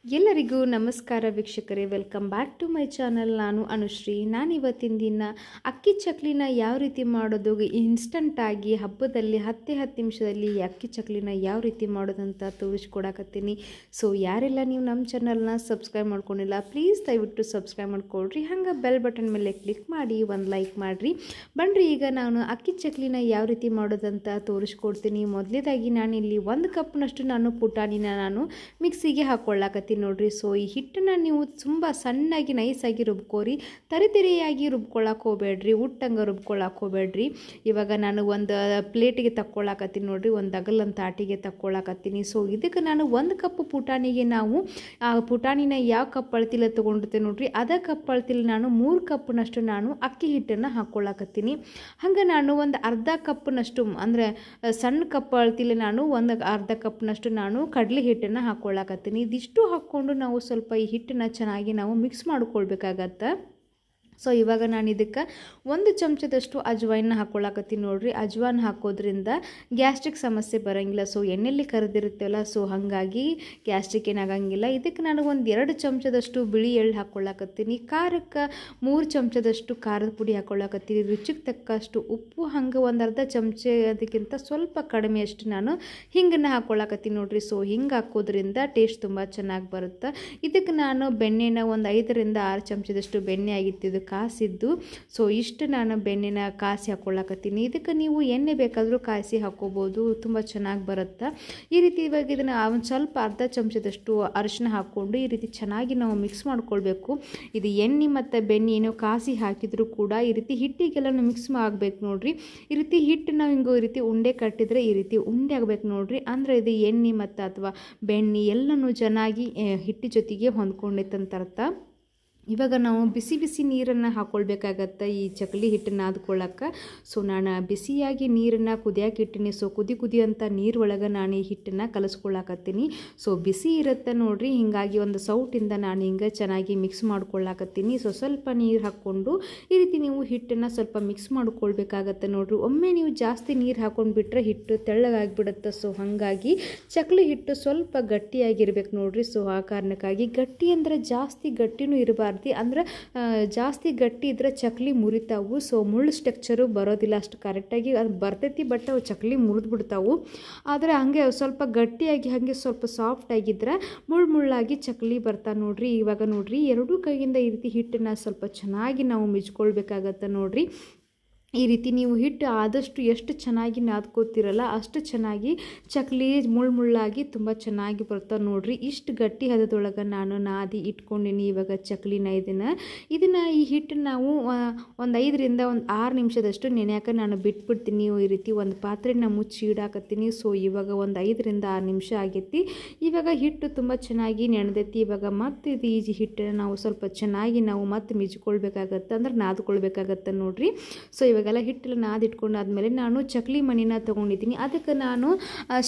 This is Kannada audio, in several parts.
ಎಲ್ಲರಿಗೂ ನಮಸ್ಕಾರ ವೀಕ್ಷಕರೇ, welcome back to my channel. ನಾನು ಅನುಶ್ರೀ. ನಾನು ಇವತ್ತಿನ ದಿನ ಅಕ್ಕಿ ಚಕ್ಲಿನ ಯಾವ ರೀತಿ ಮಾಡೋದು, ಇನ್ಸ್ಟಂಟಾಗಿ ಹಬ್ಬದಲ್ಲಿ 10 ನಿಮಿಷದಲ್ಲಿ ಅಕ್ಕಿ ಚಕ್ಲಿನ ಯಾವ ರೀತಿ ಮಾಡೋದಂತ ತೋರಿಸ್ಕೊಡಕತ್ತೀನಿ. ಸೊ ಯಾರೆಲ್ಲ ನೀವು ನಮ್ಮ ಚಾನಲ್ನ ಸಬ್ಸ್ಕ್ರೈಬ್ ಮಾಡ್ಕೊಂಡಿಲ್ಲ, ಪ್ಲೀಸ್ ದಯವಿಟ್ಟು ಸಬ್ಸ್ಕ್ರೈಬ್ ಮಾಡ್ಕೊಳ್ರಿ. ಹಂಗೆ ಬೆಲ್ ಬಟನ್ ಮೇಲೆ ಕ್ಲಿಕ್ ಮಾಡಿ ಒಂದು ಲೈಕ್ ಮಾಡಿರಿ. ಬನ್ನಿರಿ, ಈಗ ನಾನು ಅಕ್ಕಿ ಚಕ್ಲಿನ ಯಾವ ರೀತಿ ಮಾಡೋದಂತ ತೋರಿಸ್ಕೊಡ್ತೀನಿ. ಮೊದಲೇದಾಗಿ ನಾನಿಲ್ಲಿ 1 ಕಪ್ನಷ್ಟು ಪುಟಾಣಿನ ಮಿಕ್ಸಿಗೆ ಹಾಕ್ಕೊಳ್ಳಾಕತ್ತೀನಿ ನೋಡ್ರಿ. ಸೊ ಈ ಹಿಟ್ಟನ್ನು ನೀವು ತುಂಬ ಸಣ್ಣಾಗಿ ನೈಸಾಗಿ ರುಬ್ಕೋರಿ, ತರಿಯಾಗಿ ರುಬ್ಕೊಳ್ಳೋಕೆ ಹೋಗ್ಬೇಡ್ರಿ, ಉಟ್ಟಂಗೆ ರುಬ್ಕೊಳ್ಳೋಕೆ ಹೋಗ್ಬೇಡ್ರಿ. ಇವಾಗ ನಾನು ಒಂದು ಪ್ಲೇಟಿಗೆ ತಕ್ಕೊಳ್ಳಾಕತ್ತೀನಿ ನೋಡ್ರಿ, ಒಂದು ಅಗಲಂತ ಆಟಿಗೆ ತಕ್ಕೊಳ್ಳಾಕತ್ತೀನಿ. ಸೊ ಇದಕ್ಕೆ ನಾನು 1 ಕಪ್ ಪುಟಾಣಿಗೆ ನಾವು ಆ ಪುಟಾಣಿನ ಯಾವ ಕಪ್ ಅಳತಿಲ್ಲ ತೊಗೊಂಡಿರ್ತೇವೆ ನೋಡ್ರಿ, ಅದೇ ಕಪ್ ಅಳತಿಲ್ಲ ನಾನು 3 ಕಪ್ನಷ್ಟು ಅಕ್ಕಿ ಹಿಟ್ಟನ್ನು ಹಾಕ್ಕೊಳ್ಳಾಕತ್ತೀನಿ. ಹಂಗೆ ನಾನು ಒಂದು ಅರ್ಧ ಕಪ್ನಷ್ಟು ಅಂದರೆ ಸಣ್ಣ ಕಪ್ ಅಳತಿಲ್ಲ ನಾನು ಒಂದು ಅರ್ಧ ಕಪ್ನಷ್ಟು ಕಡಲೆ ಹಿಟ್ಟನ್ನು ಹಾಕ್ಕೊಳ್ಳಾಕತ್ತೀನಿ. ಇದಿಷ್ಟು ಹಾಕ್ಕೊಂಡು ನಾವು ಸ್ವಲ್ಪ ಈ ಹಿಟ್ಟನ್ನು ಚೆನ್ನಾಗಿ ನಾವು ಮಿಕ್ಸ್ ಮಾಡ್ಕೊಳ್ಬೇಕಾಗತ್ತೆ. ಸೊ ಇವಾಗ ನಾನು ಇದಕ್ಕೆ 1 ಚಮಚದಷ್ಟು ಅಜ್ವಾಯಿನ ಹಾಕ್ಕೊಳ್ಳಾಕತ್ತೀನಿ ನೋಡ್ರಿ. ಅಜ್ವಾನ್ ಹಾಕೋದ್ರಿಂದ ಗ್ಯಾಸ್ಟ್ರಿಕ್ ಸಮಸ್ಯೆ ಬರೋಂಗಿಲ್ಲ. ಸೊ ಎಣ್ಣೆಯಲ್ಲಿ ಕರೆದಿರುತ್ತಲ್ಲ, ಸೊ ಹಾಗಾಗಿ ಗ್ಯಾಸ್ಟ್ರಿಕ್ ಏನಾಗಂಗಿಲ್ಲ. ಇದಕ್ಕೆ ನಾನು ಒಂದು 2 ಚಮಚದಷ್ಟು ಬಿಳಿ ಎಳ್ಳು ಹಾಕ್ಕೊಳ್ಳಾಕತ್ತೀನಿ. ಖಾರಕ್ಕೆ 3 ಚಮಚದಷ್ಟು ಖಾರದ ಪುಡಿ ಹಾಕ್ಕೊಳ್ಳಾಕತ್ತೀನಿ. ರುಚಿಗೆ ತಕ್ಕಷ್ಟು ಉಪ್ಪು, ಹಂಗೆ ಒಂದು ಅರ್ಧ ಚಮಚ ಅದಕ್ಕಿಂತ ಸ್ವಲ್ಪ ಕಡಿಮೆಯಷ್ಟು ನಾನು ಹಿಂಗನ್ನು ಹಾಕ್ಕೊಳ್ಳಾಕತ್ತೀನಿ ನೋಡ್ರಿ. ಸೊ ಹಿಂಗೆ ಹಾಕೋದ್ರಿಂದ ಟೇಸ್ಟ್ ತುಂಬ ಚೆನ್ನಾಗಿ ಬರುತ್ತೆ. ಇದಕ್ಕೆ ನಾನು ಬೆಣ್ಣೆನ ಒಂದು 5 ರಿಂದ 6 ಚಮಚದಷ್ಟು ಬೆಣ್ಣೆ ಆಗಿತ್ತು ಕಾಸಿದ್ದು. ಸೊ ಇಷ್ಟು ನಾನು ಬೆಣ್ಣೆನ ಕಾಸಿ ಹಾಕ್ಕೊಳ್ಳಾಕತ್ತೀನಿ. ಇದಕ್ಕೆ ನೀವು ಎಣ್ಣೆ ಬೇಕಾದರೂ ಕಾಯಿಸಿ ಹಾಕ್ಕೋಬೋದು, ತುಂಬ ಚೆನ್ನಾಗಿ ಬರುತ್ತೆ. ಈ ರೀತಿ ಇವಾಗ ಇದನ್ನು ಒಂದು ಸ್ವಲ್ಪ ಅರ್ಧ ಚಮಚದಷ್ಟು ಅರಿಶಿನ ಹಾಕ್ಕೊಂಡು ಈ ರೀತಿ ಚೆನ್ನಾಗಿ ನಾವು ಮಿಕ್ಸ್ ಮಾಡ್ಕೊಳ್ಬೇಕು. ಇದು ಎಣ್ಣೆ ಮತ್ತು ಬೆಣ್ಣೆ ಏನೋ ಕಾಸಿ ಹಾಕಿದರೂ ಕೂಡ ಈ ರೀತಿ ಹಿಟ್ಟಿಗೆಲ್ಲ ಮಿಕ್ಸ್ ಆಗಬೇಕು ನೋಡ್ರಿ. ಈ ರೀತಿ ಹಿಟ್ಟು ನಾವು ಹಿಂಗೆ ಈ ರೀತಿ ಉಂಡೆ ಕಟ್ಟಿದರೆ ಈ ರೀತಿ ಉಂಡೆ ಆಗಬೇಕು ನೋಡ್ರಿ. ಅಂದರೆ ಇದು ಎಣ್ಣೆ ಮತ್ತು ಅಥವಾ ಬೆಣ್ಣೆ ಎಲ್ಲನೂ ಚೆನ್ನಾಗಿ ಹಿಟ್ಟು ಜೊತೆಗೆ ಹೊಂದ್ಕೊಂಡೈತಂತ ಅರ್ಥ. ಇವಾಗ ನಾವು ಬಿಸಿ ಬಿಸಿ ನೀರನ್ನು ಹಾಕ್ಕೊಳ್ಬೇಕಾಗತ್ತೆ ಈ ಚಕ್ಲಿ ಹಿಟ್ಟನ್ನು ನಾದ್ಕೊಳ್ಳೋಕೆ. ಸೊ ನಾನು ಬಿಸಿಯಾಗಿ ನೀರನ್ನು ಕುದಿಯೋಕೆ ಇಟ್ಟಿನಿ. ಸೊ ಕುದಿ ಅಂತ ನೀರೊಳಗೆ ನಾನು ಈ ಹಿಟ್ಟನ್ನು ಕಲಿಸ್ಕೊಳ್ಳಾಕತ್ತೀನಿ. ಸೊ ಬಿಸಿ ಇರುತ್ತೆ ನೋಡ್ರಿ, ಹೀಗಾಗಿ ಒಂದು ಸೌಟಿಂದ ನಾನು ಹಿಂಗೆ ಚೆನ್ನಾಗಿ ಮಿಕ್ಸ್ ಮಾಡ್ಕೊಳ್ಳಾಕತ್ತೀನಿ. ಸೊ ಸ್ವಲ್ಪ ನೀರು ಹಾಕ್ಕೊಂಡು ಈ ರೀತಿ ನೀವು ಹಿಟ್ಟನ್ನು ಸ್ವಲ್ಪ ಮಿಕ್ಸ್ ಮಾಡ್ಕೊಳ್ಬೇಕಾಗತ್ತೆ ನೋಡ್ರಿ. ಒಮ್ಮೆ ನೀವು ಜಾಸ್ತಿ ನೀರು ಹಾಕ್ಕೊಂಡು ಬಿಟ್ಟರೆ ಹಿಟ್ಟು ತೆಳ್ಳಗಾಗಿಬಿಡುತ್ತೆ. ಸೊ ಹಾಗಾಗಿ ಚಕ್ಲಿ ಹಿಟ್ಟು ಸ್ವಲ್ಪ ಗಟ್ಟಿಯಾಗಿರ್ಬೇಕು ನೋಡ್ರಿ. ಸೊ ಆ ಕಾರಣಕ್ಕಾಗಿ ಗಟ್ಟಿ ಅಂದರೆ ಜಾಸ್ತಿ ಗಟ್ಟಿನೂ ಇರಬಾರ್ದು, ಅಂದರೆ ಜಾಸ್ತಿ ಗಟ್ಟಿ ಇದ್ದರೆ ಚಕ್ಲಿ ಮುರಿತಾವು. ಸೊ ಮುಳ್ಳು ಸ್ಟ್ರಕ್ಚರು ಬರೋದಿಲ್ಲ ಅಷ್ಟು ಕರೆಕ್ಟಾಗಿ, ಅದು ಬರ್ತೈತಿ ಬಟ್ ಅವು ಚಕ್ಲಿ ಮುರಿದು ಬಿಡ್ತಾವು. ಆದರೆ ಹಾಗೆ ಸ್ವಲ್ಪ ಗಟ್ಟಿಯಾಗಿ ಹಾಗೆ ಸ್ವಲ್ಪ ಸಾಫ್ಟ್ ಆಗಿದ್ರೆ ಮುಳ್ಳಾಗಿ ಚಕ್ಲಿ ಬರ್ತಾ ನೋಡ್ರಿ. ಇವಾಗ ನೋಡ್ರಿ, 2 ಕೈಯಿಂದ ಈ ರೀತಿ ಹಿಟ್ಟನ್ನು ಸ್ವಲ್ಪ ಚೆನ್ನಾಗಿ ನಾವು ಮಿಜ್ಕೊಳ್ಬೇಕಾಗತ್ತೆ ನೋಡ್ರಿ. ಈ ರೀತಿ ನೀವು ಹಿಟ್ಟು ಆದಷ್ಟು ಎಷ್ಟು ಚೆನ್ನಾಗಿ ನಾದ್ಕೋತಿರಲ್ಲ ಅಷ್ಟು ಚೆನ್ನಾಗಿ ಚಕ್ಲಿ ಮುಳ್ಳಾಗಿ ತುಂಬ ಚೆನ್ನಾಗಿ ಬರ್ತಾವೆ ನೋಡ್ರಿ. ಇಷ್ಟು ಗಟ್ಟಿ ಹದದೊಳಗೆ ನಾನು ನಾದಿ ಇಟ್ಕೊಂಡಿನಿ ಇವಾಗ ಚಕ್ಲಿನ. ಇದನ್ನು ಈ ಹಿಟ್ಟನ್ನು ನಾವು ಒಂದು 5 ರಿಂದ 6 ನಿಮಿಷದಷ್ಟು ನೆನೆಯಾಕ ನಾನು ಬಿಟ್ಬಿಡ್ತೀನಿ. ಈ ರೀತಿ ಒಂದು ಪಾತ್ರೆನ ಮುಚ್ಚಿ ಇಡಾಕತ್ತೀನಿ. ಸೊ ಇವಾಗ ಒಂದು 5 ರಿಂದ 6 ನಿಮಿಷ ಆಗೈತಿ. ಇವಾಗ ಹಿಟ್ಟು ತುಂಬ ಚೆನ್ನಾಗಿ ನೆನೆದೈತಿ. ಇವಾಗ ಮತ್ತೆ ಇದು ಈ ಹಿಟ್ಟನ್ನು ನಾವು ಸ್ವಲ್ಪ ಚೆನ್ನಾಗಿ ನಾವು ಮತ್ತೆ ಮಿಜ್ಕೊಳ್ಬೇಕಾಗತ್ತೆ, ಅಂದ್ರೆ ನಾದ್ಕೊಳ್ಬೇಕಾಗತ್ತೆ ನೋಡ್ರಿ. ಸೊ ಇವಾಗೆಲ್ಲ ಹಿಟ್ಟೆಲ್ಲ ನಾದಿಟ್ಕೊಂಡಾದ್ಮೇಲೆ ನಾನು ಚಕ್ಲಿ ಮಣಿನ ತೊಗೊಂಡಿದ್ದೀನಿ. ಅದಕ್ಕೆ ನಾನು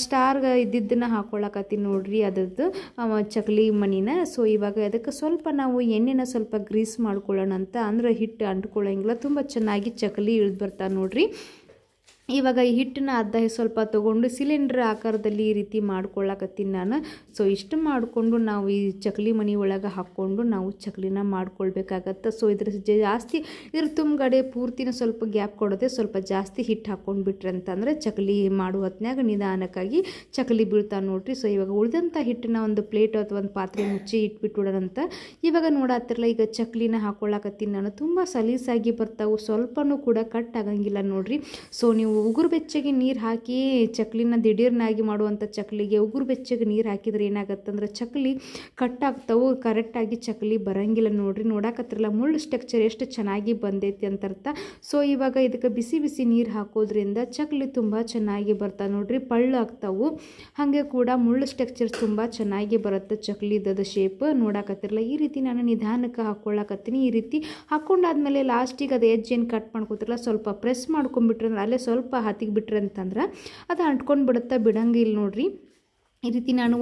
ಸ್ಟಾರ್ ಇದ್ದಿದ್ದನ್ನು ಹಾಕ್ಕೊಳ್ಳಾಕತ್ತೀನಿ ನೋಡ್ರಿ, ಅದರದ್ದು ಚಕ್ಲಿ ಮಣಿನ. ಸೊ ಇವಾಗ ಅದಕ್ಕೆ ಸ್ವಲ್ಪ ನಾವು ಎಣ್ಣೆನ ಸ್ವಲ್ಪ ಗ್ರೀಸ್ ಮಾಡ್ಕೊಳ್ಳೋಣ ಅಂತ, ಅಂದರೆ ಹಿಟ್ಟು ಅಂಟ್ಕೊಳ್ಳೋಂಗಿಲ್ಲ, ತುಂಬ ಚೆನ್ನಾಗಿ ಚಕ್ಲಿ ಇಳಿದು ಬರ್ತಾ ನೋಡ್ರಿ. ಇವಾಗ ಈ ಹಿಟ್ಟನ್ನ ಅರ್ಧ ಸ್ವಲ್ಪ ತೊಗೊಂಡು ಸಿಲಿಂಡ್ರ್ ಆಕಾರದಲ್ಲಿ ಈ ರೀತಿ ಮಾಡ್ಕೊಳ್ಳಾಕತ್ತೀನಿ ನಾನು. ಸೊ ಇಷ್ಟು ಮಾಡಿಕೊಂಡು ನಾವು ಈ ಚಕ್ಲಿ ಮಣಿ ಒಳಗೆ ಹಾಕ್ಕೊಂಡು ನಾವು ಚಕ್ಲಿನ ಮಾಡ್ಕೊಳ್ಬೇಕಾಗತ್ತೆ. ಸೊ ಜಾಸ್ತಿ ಇದ್ರ ತುಂಬಗಡೆ ಪೂರ್ತಿನ ಸ್ವಲ್ಪ ಗ್ಯಾಪ್ ಕೊಡೋದೆ, ಸ್ವಲ್ಪ ಜಾಸ್ತಿ ಹಿಟ್ಟು ಹಾಕ್ಕೊಂಡು ಬಿಟ್ರೆ ಅಂತಂದರೆ ಚಕ್ಲಿ ಮಾಡುವ ಹೊತ್ನ್ಯಾಗ ನಿಧಾನಕ್ಕಾಗಿ ಚಕ್ಲಿ ಬೀಳ್ತಾ ನೋಡ್ರಿ. ಸೊ ಇವಾಗ ಉಳಿದಂಥ ಹಿಟ್ಟನ್ನ ಒಂದು ಪ್ಲೇಟ್ ಅಥವಾ ಒಂದು ಪಾತ್ರೆ ಮುಚ್ಚಿ ಇಟ್ಬಿಟ್ಬಿಡೋಣಂತ. ಇವಾಗ ನೋಡತ್ತಿರಲ್ಲ, ಈಗ ಚಕ್ಲಿನ ಹಾಕ್ಕೊಳ್ಳಾಕತ್ತೀನಿ ನಾನು. ತುಂಬ ಸಲೀಸಾಗಿ ಬರ್ತಾವೆ, ಸ್ವಲ್ಪನೂ ಕೂಡ ಕಟ್ ಆಗಂಗಿಲ್ಲ ನೋಡ್ರಿ. ಸೊ ನೀವು ಉಗುರು ಬೆಚ್ಚಗೆ ನೀರು ಹಾಕಿ ಚಕ್ಲಿನ ದಿಢೀರ್ನಾಗಿ ಮಾಡುವಂಥ ಚಕ್ಲಿಗೆ ಉಗುರು ಬೆಚ್ಚಗೆ ನೀರು ಹಾಕಿದ್ರೆ ಏನಾಗತ್ತಂದ್ರೆ ಚಕ್ಲಿ ಕಟ್ಟಾಗ್ತಾವೆ, ಕರೆಕ್ಟಾಗಿ ಚಕ್ಲಿ ಬರೋಂಗಿಲ್ಲ ನೋಡ್ರಿ. ನೋಡಕತ್ತಿರಲ್ಲ ಮುಳ್ಳು ಸ್ಟ್ರಕ್ಚರ್ ಎಷ್ಟು ಚೆನ್ನಾಗಿ ಬಂದೈತಿ ಅಂತ ಅರ್ಥ. ಸೊ ಇವಾಗ ಇದಕ್ಕೆ ಬಿಸಿ ಬಿಸಿ ನೀರು ಹಾಕೋದ್ರಿಂದ ಚಕ್ಲಿ ತುಂಬ ಚೆನ್ನಾಗಿ ಬರ್ತಾ ನೋಡ್ರಿ, ಪಳ್ಳು ಆಗ್ತಾವು. ಹಾಗೆ ಕೂಡ ಮುಳ್ಳು ಸ್ಟ್ರಕ್ಚರ್ ತುಂಬ ಚೆನ್ನಾಗಿ ಬರುತ್ತೆ ಚಕ್ಲಿದ ಶೇಪ್. ನೋಡಕತ್ತಿರಲ್ಲ, ಈ ರೀತಿ ನಾನು ನಿಧಾನಕ್ಕೆ ಹಾಕ್ಕೊಳ್ಳಾಕತ್ತೀನಿ. ಈ ರೀತಿ ಹಾಕ್ಕೊಂಡಾದ್ಮೇಲೆ ಲಾಸ್ಟಿಗೆ ಅದು ಎಜ್ ಏನು ಕಟ್ ಮಾಡ್ಕೋತಿರಲ್ಲ ಸ್ವಲ್ಪ ಪ್ರೆಸ್ ಮಾಡ್ಕೊಂಡ್ಬಿಟ್ರೆ ಅಲ್ಲೇ ಸ್ವಲ್ಪ ಹತ್ತಿಗೆ ಬಿಟ್ರೆ ಅಂತಂದ್ರೆ ಅದು ಅಂಟ್ಕೊಂಡು ಬಿಡುತ್ತೆ, ಬಿಡಂಗಿಲ್ಲ ನೋಡ್ರಿ. ಈ ರೀತಿ ನಾನು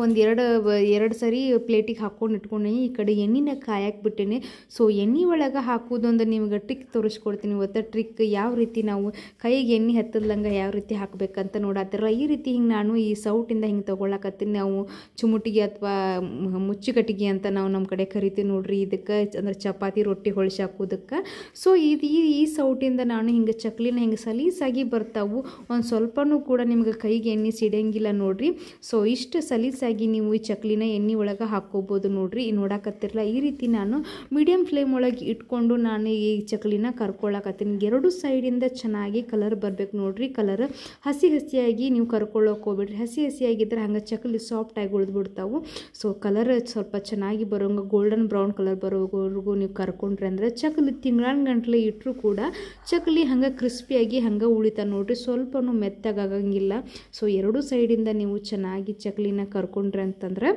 ಎರಡು ಸರಿ ಪ್ಲೇಟಿಗೆ ಹಾಕ್ಕೊಂಡು ಇಟ್ಕೊಂಡೆ. ಈ ಕಡೆ ಎಣ್ಣೆನ ಕಾಯಕ್ಕೆ ಬಿಟ್ಟೇನೆ. ಸೊ ಎಣ್ಣೆ ಒಳಗೆ ಹಾಕೋದೊಂದು ನಿಮ್ಗೆ ಟ್ರಿಕ್ ತೋರಿಸ್ಕೊಡ್ತೀನಿ ಇವತ್ತು. ಟ್ರಿಕ್ ಯಾವ ರೀತಿ ನಾವು ಕೈಗೆ ಎಣ್ಣೆ ಹತ್ತದಂಗೆ ಯಾವ ರೀತಿ ಹಾಕಬೇಕಂತ ನೋಡತ್ತಿರಲ್ಲ. ಈ ರೀತಿ ಹಿಂಗೆ ನಾನು ಈ ಸೌಟಿಂದ ಹಿಂಗೆ ತೊಗೊಳಕತ್ತೀನಿ. ನಾವು ಚುಮುಟಿಗೆ ಅಥವಾ ಮುಚ್ಚುಕಟ್ಟಿಗೆ ಅಂತ ನಾವು ನಮ್ಮ ಕಡೆ ಕರಿತೀವಿ ನೋಡ್ರಿ. ಇದಕ್ಕೆ ಅಂದ್ರೆ ಚಪಾತಿ ರೊಟ್ಟಿ ಹೊಳ್ಸಿ ಹಾಕೋದಕ್ಕೆ. ಸೊ ಈ ಸೌಟಿಂದ ನಾನು ಹಿಂಗೆ ಚಕ್ಲಿನ ಹಿಂಗೆ ಸಲೀಸಾಗಿ ಬರ್ತಾವು. ಒಂದು ಸ್ವಲ್ಪನೂ ಕೂಡ ನಿಮ್ಗೆ ಕೈಗೆ ಎಣ್ಣೆ ಸಿಡಂಗಿಲ್ಲ ನೋಡ್ರಿ. ಸೊ ಇಷ್ಟು ಸಲೀಸಾಗಿ ನೀವು ಈ ಚಕ್ಲಿನ ಎಣ್ಣೆ ಒಳಗೆ ಹಾಕ್ಕೋಬೋದು ನೋಡ್ರಿ. ನೋಡಕತ್ತಿರಲ್ಲ ಈ ರೀತಿ ನಾನು ಮೀಡಿಯಮ್ ಫ್ಲೇಮ್ ಒಳಗೆ ಇಟ್ಕೊಂಡು ನಾನು ಈ ಚಕ್ಲಿನ ಕರ್ಕೊಳಕತ್ತೀನಿ. ಎರಡು ಸೈಡಿಂದ ಚೆನ್ನಾಗಿ ಕಲರ್ ಬರಬೇಕು ನೋಡ್ರಿ. ಕಲರ್ ಹಸಿಯಾಗಿ ನೀವು ಕರ್ಕೊಳ್ಳೋಕೆ ಹೋಗ್ಬಿಡ್ರಿ. ಹಸಿಯಾಗಿದ್ದರೆ ಹಂಗೆ ಚಕ್ಲಿ ಸಾಫ್ಟಾಗಿ ಉಳಿದ್ಬಿಡ್ತಾವೆ. ಸೊ ಕಲರ್ ಸ್ವಲ್ಪ ಚೆನ್ನಾಗಿ ಬರೋಂಗೆ ಗೋಲ್ಡನ್ ಬ್ರೌನ್ ಕಲರ್ ಬರೋವರೆಗೂ ನೀವು ಕರ್ಕೊಂಡ್ರಿ ಅಂದರೆ ಚಕ್ಲಿ ತಿಂಗಳಾನ್ಗಂಟ್ಲೆ ಇಟ್ಟರೂ ಕೂಡ ಚಕ್ಲಿ ಹಂಗೆ ಕ್ರಿಸ್ಪಿಯಾಗಿ ಹಂಗೆ ಉಳಿತಾ ನೋಡ್ರಿ. ಸ್ವಲ್ಪನೂ ಮೆತ್ತಗಾಗಂಗಿಲ್ಲ. ಸೊ ಎರಡು ಸೈಡಿಂದ ನೀವು ಚೆನ್ನಾಗಿ ಚಕ್ಲಿನ ಕರ್ಕೊಂಡ್ರಿ ಅಂತಂದ್ರೆ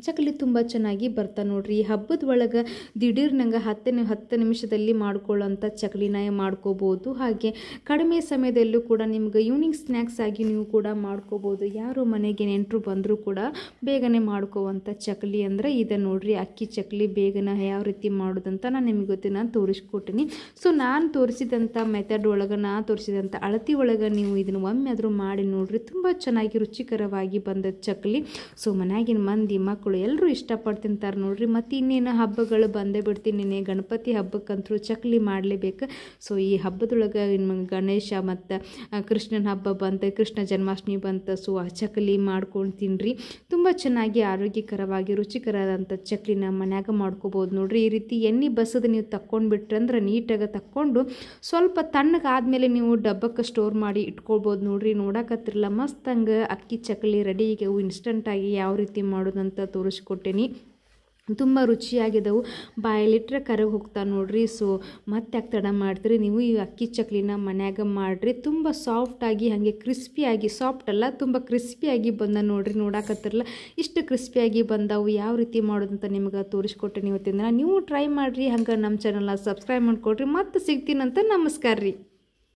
ಚಕ್ಲಿ ತುಂಬ ಚೆನ್ನಾಗಿ ಬರ್ತಾ ನೋಡ್ರಿ. ಈ ಹಬ್ಬದ ಒಳಗೆ ದಿಢೀರ್ ನಂಗೆ 10 ನಿಮಿಷದಲ್ಲಿ ಮಾಡ್ಕೊಳ್ಳೋಂಥ ಚಕ್ಲಿನ ಮಾಡ್ಕೋಬೋದು. ಹಾಗೆ ಕಡಿಮೆ ಸಮಯದಲ್ಲೂ ಕೂಡ ನಿಮ್ಗೆ ಈವ್ನಿಂಗ್ ಸ್ನ್ಯಾಕ್ಸ್ ಆಗಿ ನೀವು ಕೂಡ ಮಾಡ್ಕೋಬೋದು. ಯಾರು ಮನೆಗೆ ನೆಂಟರು ಬಂದರೂ ಕೂಡ ಬೇಗನೆ ಮಾಡ್ಕೋವಂಥ ಚಕ್ಲಿ ಅಂದರೆ ಇದೆ ನೋಡ್ರಿ. ಅಕ್ಕಿ ಚಕ್ಲಿ ಬೇಗನೆ ಯಾವ ರೀತಿ ಮಾಡೋದಂತ ನಾನು ನಿಮಗೆ ನಾನು ತೋರಿಸ್ಕೊಟ್ಟಿನಿ. ಸೊ ನಾನು ತೋರಿಸಿದಂಥ ಮೆಥಡ್ ಒಳಗೆ ತೋರಿಸಿದಂಥ ಅಳತಿ ಒಳಗೆ ನೀವು ಇದನ್ನು ಒಮ್ಮೆ ಆದರೂ ಮಾಡಿ ನೋಡ್ರಿ. ತುಂಬ ಚೆನ್ನಾಗಿ ರುಚಿಕರವಾಗಿ ಬಂದ ಚಕ್ಲಿ. ಸೊ ಮನೆಯಾಗಿನ ಮಂದಿ ಮಕ್ಕಳು ಎಲ್ಲರೂ ಇಷ್ಟಪಟ್ಟು ತಿಂತಾರೆ ನೋಡ್ರಿ. ಮತ್ತು ಇನ್ನೇನು ಹಬ್ಬಗಳು ಬಂದೇ ಬಿಡ್ತೀನಿ. ಗಣಪತಿ ಹಬ್ಬಕ್ಕಂತೂ ಚಕ್ಲಿ ಮಾಡಲೇಬೇಕು. ಸೊ ಈ ಹಬ್ಬದೊಳಗೆ ಗಣೇಶ ಮತ್ತು ಕೃಷ್ಣನ ಹಬ್ಬ ಬಂತು, ಕೃಷ್ಣ ಜನ್ಮಾಷ್ಟಮಿ ಬಂತು. ಸೊ ಆ ಚಕ್ಲಿ ಮಾಡ್ಕೊಂಡು ತಿನ್ನಿರಿ. ತುಂಬ ಚೆನ್ನಾಗಿ ಆರೋಗ್ಯಕರವಾಗಿ ರುಚಿಕರವಾದಂಥ ಚಕ್ಲಿನ ಮನ್ಯಾಗ ಮಾಡ್ಕೋಬೋದು ನೋಡ್ರಿ. ಈ ರೀತಿ ಎಣ್ಣೆ ಬಸದು ನೀವು ತಕ್ಕೊಂಡ್ಬಿಟ್ರೆ ಅಂದ್ರೆ ನೀಟಾಗಿ ತಕ್ಕೊಂಡು ಸ್ವಲ್ಪ ತಣ್ಣಗಾದ್ಮೇಲೆ ನೀವು ಡಬ್ಬಕ್ಕೆ ಸ್ಟೋರ್ ಮಾಡಿ ಇಟ್ಕೊಳ್ಬೋದು ನೋಡ್ರಿ. ನೋಡಕತ್ತಿರಲ್ಲ ಮಸ್ತಂಗೆ ಅಕ್ಕಿ ಚಕ್ಲಿ ರೆಡಿ. ಈಗ ಇನ್ಸ್ಟಂಟಾಗಿ ಯಾವ ರೀತಿ ಮಾಡೋದಂತ ತೋರಿಸ್ಕೊಟ್ಟೇನಿ. ತುಂಬ ರುಚಿಯಾಗಿದ್ದವು. ಬಾಯಲ್ಲಿಟ್ಟರೆ ಕರಗಿ ಹೋಗ್ತಾ ನೋಡ್ರಿ. ಸೊ ಮತ್ತೆ ಯಾಕೆ ತಡ ಮಾಡ್ತೀರಿ, ನೀವು ಈ ಅಕ್ಕಿ ಚಕ್ಲಿನ ಮನ್ಯಾಗ ಮಾಡಿರಿ. ತುಂಬ ಸಾಫ್ಟಾಗಿ ಹಾಗೆ ಕ್ರಿಸ್ಪಿಯಾಗಿ, ಸಾಫ್ಟ್ ಅಲ್ಲ ತುಂಬ ಕ್ರಿಸ್ಪಿಯಾಗಿ ಬಂದ ನೋಡ್ರಿ. ನೋಡಕತ್ತಿರಲ್ಲ ಇಷ್ಟು ಕ್ರಿಸ್ಪಿಯಾಗಿ ಬಂದವು. ಯಾವ ರೀತಿ ಮಾಡೋದಂತ ನಿಮ್ಗೆ ತೋರಿಸ್ಕೊಟ್ಟೆ ಇವತ್ತಿಂದ. ನೀವು ಟ್ರೈ ಮಾಡಿರಿ. ಹಂಗೆ ನಮ್ಮ ಚಾನಲ್ನ ಸಬ್ಸ್ಕ್ರೈಬ್ ಮಾಡ್ಕೊಡ್ರಿ. ಮತ್ತೆ ಸಿಗ್ತೀನಂತ. ನಮಸ್ಕಾರ ರೀ.